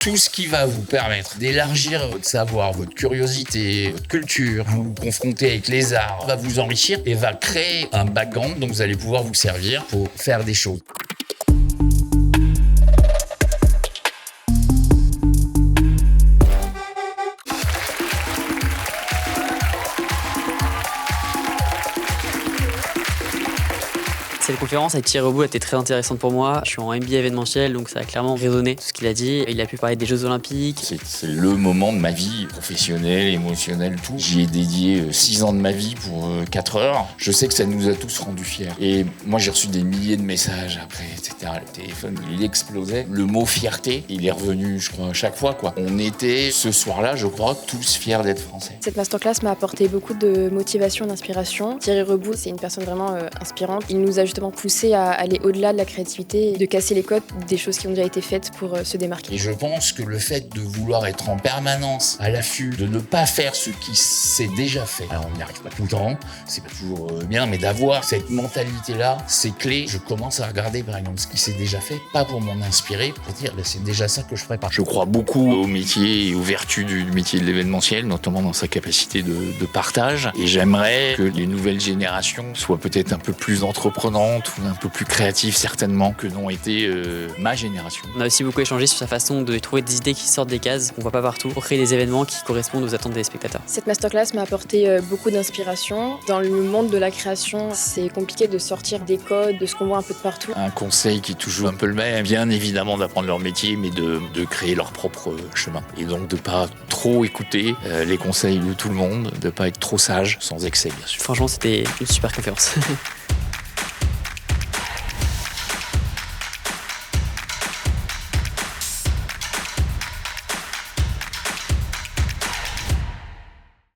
Tout ce qui va vous permettre d'élargir votre savoir, votre curiosité, votre culture, vous confronter avec les arts, va vous enrichir et va créer un background dont vous allez pouvoir vous servir pour faire des choses. Cette conférence avec Thierry Reboul a été très intéressante pour moi. Je suis en MBA événementiel, donc ça a clairement résonné ce qu'il a dit. Il a pu parler des Jeux Olympiques. C'est le moment de ma vie professionnelle, émotionnelle, tout. J'y ai dédié 6 ans de ma vie pour 4 heures. Je sais que ça nous a tous rendus fiers. Et moi, j'ai reçu des milliers de messages après, etc. Le téléphone, il explosait. Le mot fierté, il est revenu, je crois, à chaque fois, quoi. On était, ce soir-là, je crois, tous fiers d'être français. Cette masterclass m'a apporté beaucoup de motivation et d'inspiration. Thierry Reboul, c'est une personne vraiment inspirante. Il nous a justement poussé à aller au-delà de la créativité, de casser les codes des choses qui ont déjà été faites pour se démarquer. Et je pense que le fait de vouloir être en permanence à l'affût, de ne pas faire ce qui s'est déjà fait, alors on n'y arrive pas tout le temps, c'est pas toujours bien, mais d'avoir cette mentalité-là, c'est clé. Je commence à regarder par exemple ce qui s'est déjà fait, pas pour m'en inspirer, pour dire c'est déjà ça que je ferais pas. Je crois beaucoup au métier et aux vertus du métier de l'événementiel, notamment dans sa capacité de partage. Et j'aimerais que les nouvelles générations soient peut-être un peu plus entreprenantes, ou un peu plus créatives certainement que n'ont été ma génération. On a aussi beaucoup échangé sur sa façon de trouver des idées qui sortent des cases qu'on voit pas partout pour créer des événements qui correspondent aux attentes des spectateurs. Cette masterclass m'a apporté beaucoup d'inspiration. Dans le monde de la création, c'est compliqué de sortir des codes, de ce qu'on voit un peu de partout. Un conseil qui est toujours un peu le même, bien évidemment d'apprendre leur métier, mais de créer leur propre chemin. Et donc de pas trop écouter les conseils de tout le monde, de pas être trop sage, sans excès bien sûr. Franchement, c'était une super conférence.